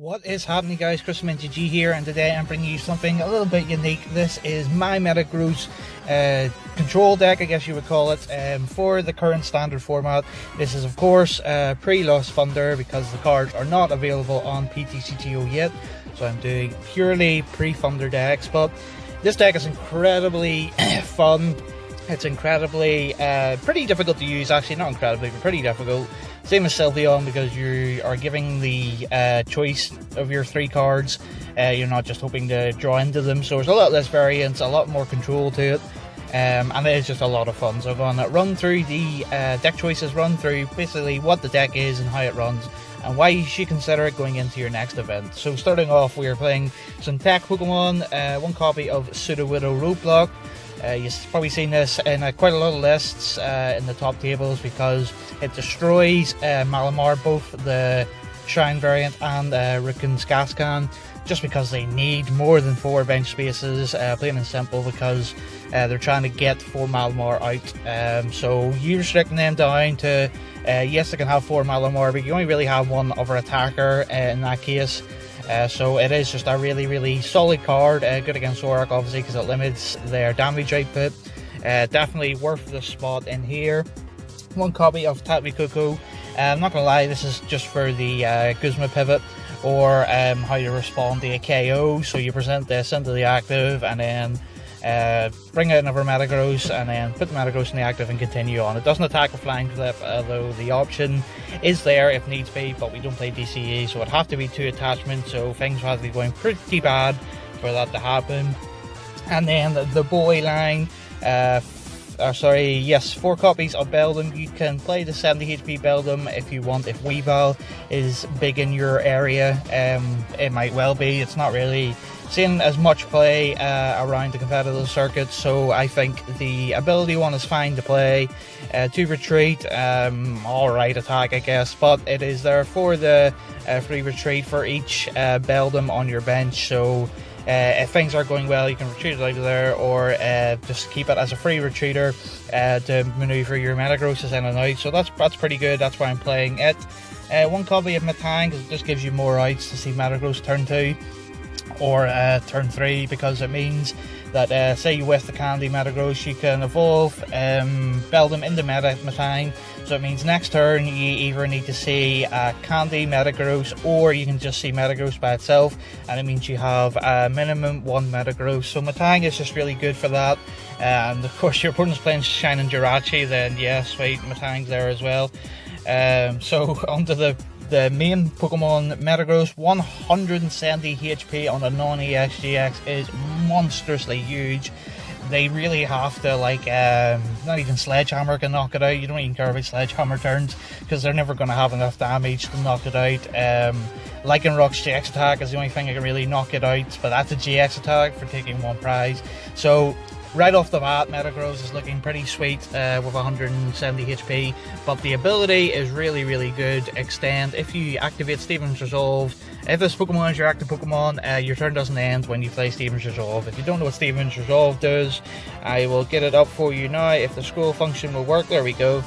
What is happening, guys? Chris from YugiohCardMarket here, and today I'm bringing you something a little bit unique. This is my Metagross control deck, I guess you would call it, for the current standard format. This is of course pre-loss funder because the cards are not available on PTCGO yet, so I'm doing purely pre-funder decks. But this deck is incredibly fun. It's incredibly pretty difficult to use, actually. Not incredibly, but pretty difficult. Same as Sylveon, because you are giving the choice of your three cards. You're not just hoping to draw into them, so there's a lot less variance, a lot more control to it, and it is just a lot of fun. So I'm going to run through the deck choices, run through basically what the deck is and how it runs, and why you should consider it going into your next event. So starting off, we are playing some tech Pokemon, one copy of Sudowoodo Roadblock. You've probably seen this in quite a lot of lists in the top tables, because it destroys Malamar, both the Shrine variant and Rickon's Gascan, just because they need more than 4 bench spaces, plain and simple, because they're trying to get 4 Malamar out. So you restricting them down to, yes, they can have 4 Malamar, but you only really have one other attacker in that case. So it is just a really solid card, good against Zorak obviously because it limits their damage output. Definitely worth the spot in here. One copy of Tatwikuko. I'm not gonna lie, this is just for the Guzma pivot, or how you respond to a KO. So you present this into the active and then bring out another Metagross and then put the Metagross in the active and continue on. It doesn't attack with Flying Clip, although the option is there if needs be, but we don't play DCE, so it'd have to be 2 attachments, so things will have to be going pretty bad for that to happen. And then the boy line, 4 copies of Beldum. You can play the 70 HP Beldum if you want. If Weavile is big in your area, it might well be. It's not really seeing as much play around the competitive circuit, so I think the ability one is fine to play. To retreat, alright attack I guess, but it is there for the free retreat for each Beldum on your bench, so if things are going well you can retreat it out of there, or just keep it as a free retreater to maneuver your Metagrosses in and out, so that's pretty good. That's why I'm playing it. One copy of Metang, because it just gives you more outs to see Metagross turn 2 or turn 3, because it means that say you with the Candy Metagross, you can evolve Beldum into Metang, so it means next turn you either need to see Candy Metagross, or you can just see Metagross by itself, and it means you have minimum 1 Metagross. So Metang is just really good for that, and of course your opponent's playing Shining Jirachi, then yeah, sweet, Metang's there as well. So onto the main Pokemon. Metagross, 170 HP on a non-EX GX is monstrously huge. They really have to, like, not even Sledgehammer can knock it out. You don't even care about Sledgehammer turns, because they're never going to have enough damage to knock it out. Lycanrock's GX attack is the only thing that can really knock it out, but that's a GX attack for taking 1 prize. So right off the bat, Metagross is looking pretty sweet with 170 HP, but the ability is really good. Extend, if you activate Steven's Resolve, if this Pokemon is your active Pokemon, your turn doesn't end when you play Steven's Resolve. If you don't know what Steven's Resolve does, I will get it up for you now. If the scroll function will work, there we go.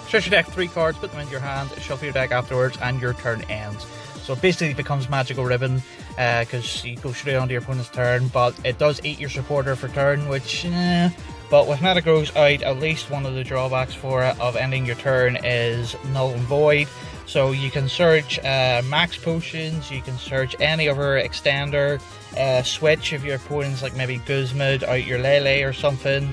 Search your deck 3 cards, put them into your hand, shuffle your deck afterwards, and your turn ends. So it basically becomes Magical Ribbon, because you go straight onto your opponent's turn, but it does eat your supporter for turn, which, but with Metagross out, at least one of the drawbacks for it of ending your turn is null and void. So you can search max potions, you can search any other extender, switch if your opponent's like maybe Guzma out your Lele or something,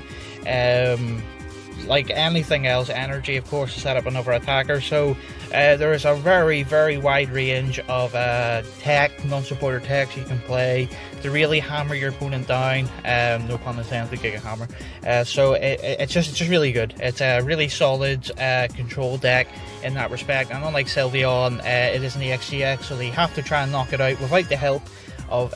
like anything else, energy of course to set up another attacker. So there is a very wide range of tech, non-supporter techs you can play to really hammer your opponent down, no pun intended, Giga Hammer. So it's just really good. It's a really solid control deck in that respect, and unlike Sylveon, it is an EX-GX, so they have to try and knock it out without the help of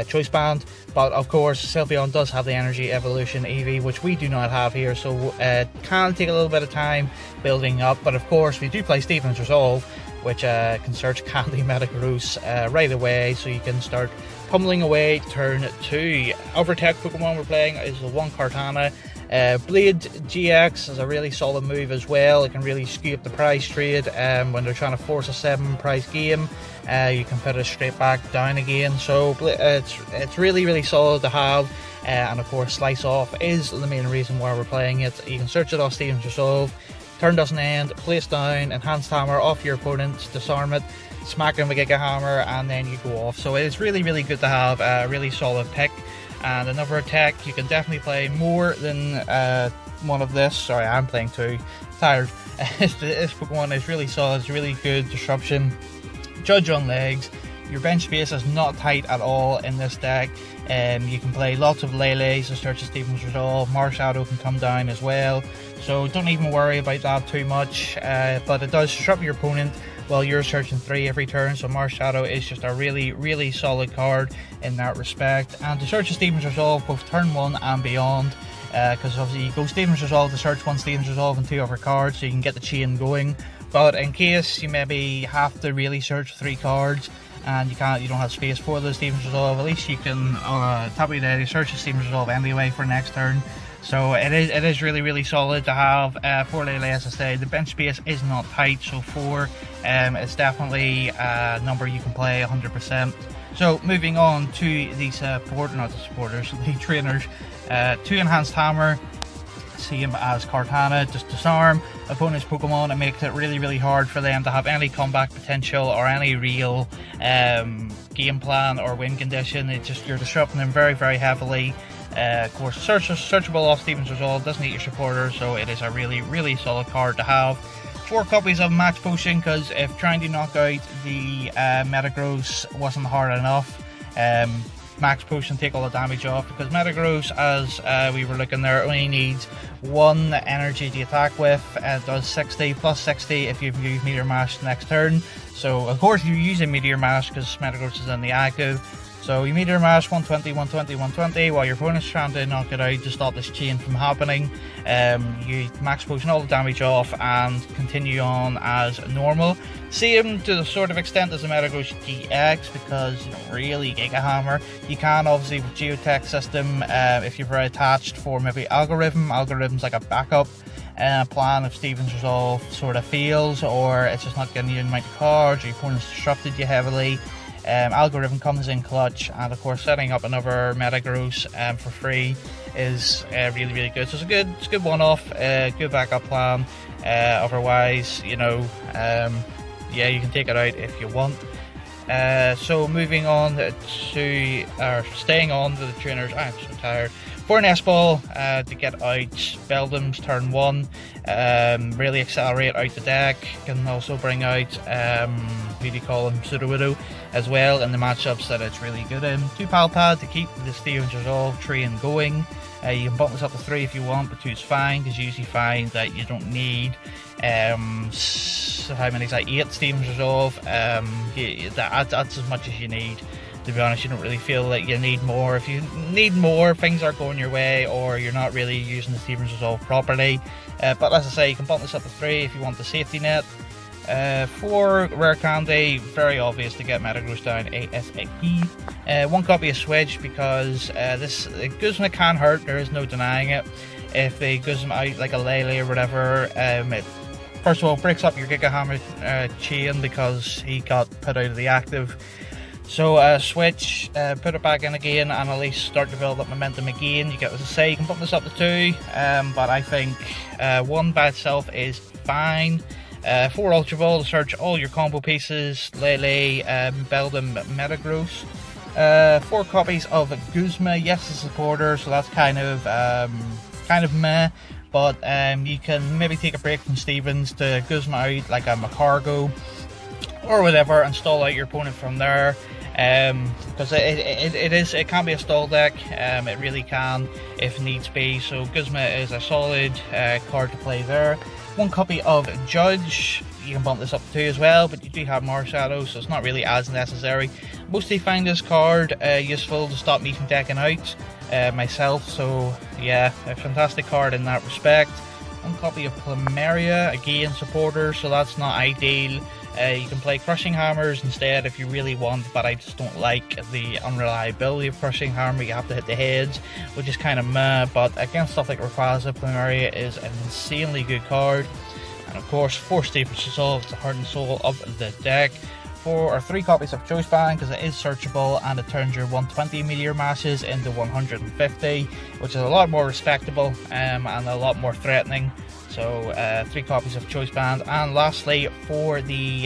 Choice Band. But of course Sylveon does have the Energy Evolution EV, which we do not have here, so it can take a little bit of time building up. But of course we do play Steven's Resolve, which can search Candy Metagross right away, so you can start pummeling away turn 2. Other tech Pokemon we're playing is the one Kartana. Blade GX is a really solid move as well. It can really skew up the price trade when they're trying to force a 7 price game. You can put it straight back down again, so it's really solid to have. And of course, Slice Off is the main reason why we're playing it. You can search it off Steven's Resolve, turn doesn't end, place down, enhanced hammer off your opponent, disarm it, smack him with a Giga Hammer, and then you go off. So it's really good to have, a really solid pick. And another attack, you can definitely play more than one of this. Sorry, I'm playing 2. Tired. This Pokemon is really solid, it's really good disruption. Judge on legs. Your bench space is not tight at all in this deck. You can play lots of Lele's to search Steven's Resolve. Marshadow can come down as well, so don't even worry about that too much. But it does disrupt your opponent while you're searching 3 every turn, so Marshadow is just a really solid card in that respect. And to search Steven's Resolve both turn 1 and beyond, because obviously you go Steven's Resolve to search 1 Steven's Resolve and 2 other cards, so you can get the chain going. But in case you maybe have to really search 3 cards and you don't have space for the Steven's Resolve, at least you can top of your day search the Steven's Resolve anyway for next turn. So it is really solid to have. 4 Lele, as I say, the bench space is not tight, so 4 is definitely a number you can play 100%. So moving on to the the trainers. 2 enhanced hammer, same as Kartana, just disarm opponent's Pokemon. It makes it really hard for them to have any comeback potential or any real game plan or win condition. It's just, you're disrupting them very heavily. Of course, searchable off Steven's Resolve, doesn't eat your supporters, so it is a really solid card to have. 4 copies of Max Potion, because if trying to knock out the Metagross wasn't hard enough, Max Potion take all the damage off, because Metagross, as we were looking there, only needs 1 energy to attack with. It does 60 plus 60 if you use Meteor Mash next turn. So of course you're using Meteor Mash because Metagross is in the active. So you Meteor Mash 120, 120, 120 while your opponent's trying to knock it out to stop this chain from happening. You Max Potion all the damage off and continue on as normal. Same to the sort of extent as the Metagross GX, because you don't really Giga Hammer. You can obviously with Geotech system, if you're very attached for maybe Algorithm's like a backup plan if Steven's Resolve sort of fails, or it's just not getting you an amount of cards, or your opponent's disrupted you heavily. Algorithm comes in clutch, and of course setting up another Metagross for free is really good. So it's a good one-off, good backup plan. Otherwise, you know, yeah, you can take it out if you want. So moving on to, staying on to the trainers. I'm so tired. For an S-Ball to get out Beldum's turn 1, really accelerate out the deck. Can also bring out, what do you call him, Sudowoodo as well in the matchups that it's really good in. 2 Palpad to keep the Steven's Resolve train going. You can bump this up to 3 if you want, but 2 is fine, because you usually find that you don't need how many is that? 8 Steven's Resolve. That's as much as you need. To be honest, you don't really feel like you need more. If you need more, things aren't going your way, or you're not really using the Steven's Resolve properly. But as I say, you can bump this up to 3 if you want the safety net. 4 Rare Candy, very obvious to get Metagross down ASAP. 1 copy of Switch, because this Guzma can hurt, there is no denying it. If they Guzma out like a Lele or whatever, it first of all breaks up your Giga Hammer chain because he got put out of the active. So Switch, put it back in again, and at least start to build up momentum again. You get, as I say, you can bump this up to 2, but I think 1 by itself is fine. 4 Ultra Ball to search all your combo pieces, Lele, Beldum, Metagross. 4 copies of Guzma, yes, a supporter, so that's kind of meh. But you can maybe take a break from Stevens to Guzma out like a Macargo or whatever, and stall out your opponent from there. Because it can be a stall deck, it really can if needs be. So Guzma is a solid card to play there. 1 copy of Judge, you can bump this up to 2 as well, but you do have Marshadow, so it's not really as necessary. Mostly find this card useful to stop me from decking out myself, so yeah, a fantastic card in that respect. 1 copy of Plumeria, again supporter, so that's not ideal You can play Crushing Hammers instead if you really want, but I just don't like the unreliability of Crushing Hammer. You have to hit the heads, which is kind of meh, but against stuff like Rayquaza, Plumeria is an insanely good card. And of course, 4 Staples Resolve, it's the heart and soul of the deck. 4 or 3 copies of Choice Band, because it is searchable and it turns your 120 Meteor Mashes into 150, which is a lot more respectable and a lot more threatening. So 3 copies of Choice Band. And lastly, for the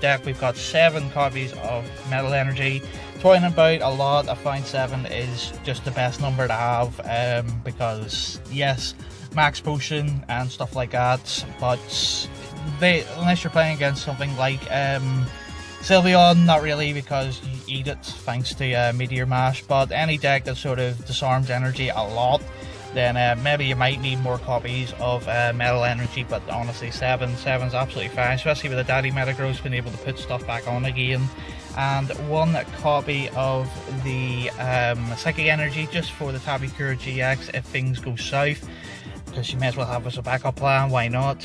deck, we've got 7 copies of Metal Energy. Toying about a lot, I find 7 is just the best number to have, because yes, max potion and stuff like that, but unless you're playing against something like Sylveon, not really, because you eat it thanks to Meteor Mash. But any deck that sort of disarms energy a lot, then maybe you might need more copies of Metal Energy. But honestly, 7's absolutely fine, especially with the Daddy Metagross being able to put stuff back on again. And 1 copy of the Psychic Energy, just for the Tabicure GX if things go south, because you may as well have as a backup plan, why not?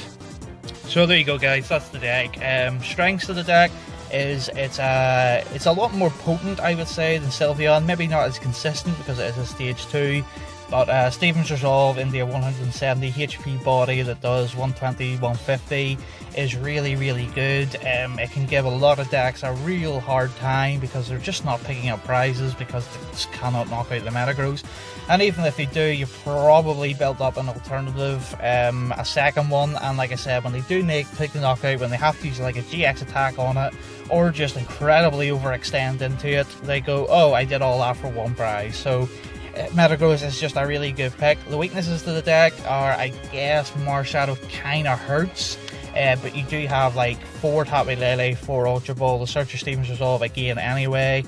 So there you go, guys, that's the deck. Strengths of the deck is it's a lot more potent, I would say, than Sylveon. Maybe not as consistent because it is a stage 2, but Staples Resolve into a 170 HP body that does 120, 150 is really, really good. It can give a lot of decks a real hard time because they're just not picking up prizes because they just cannot knock out the Metagross. And even if they do, you probably built up an alternative, a second one. And like I said, when they do pick the knockout, when they have to use like a GX attack on it, or just incredibly overextend into it, they go, oh, I did all that for 1 prize. So Metagross is just a really good pick. The weaknesses to the deck are, I guess, Marshadow kind of hurts. But you do have like 4 Tapu Lele, 4 Ultra Ball, the Searcher Staples Resolve again anyway.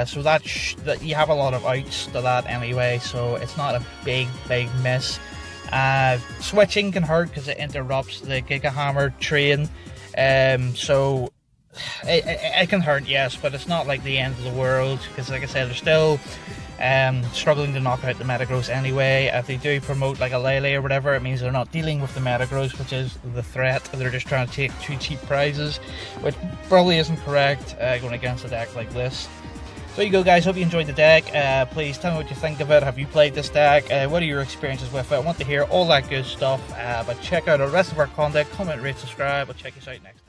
So that you have a lot of outs to that anyway, so it's not a big miss. Switching can hurt because it interrupts the Giga Hammer train. So it can hurt, yes, but it's not like the end of the world, because like I said, they're still struggling to knock out the Metagross anyway. If they do promote like a Lele or whatever, it means they're not dealing with the Metagross, which is the threat. They're just trying to take 2 cheap prizes, which probably isn't correct going against a deck like this. So there you go, guys, hope you enjoyed the deck. Please tell me what you think of it. Have you played this deck? What are your experiences with it? I want to hear all that good stuff. But check out the rest of our content, comment, rate, subscribe. I'll check you out next time.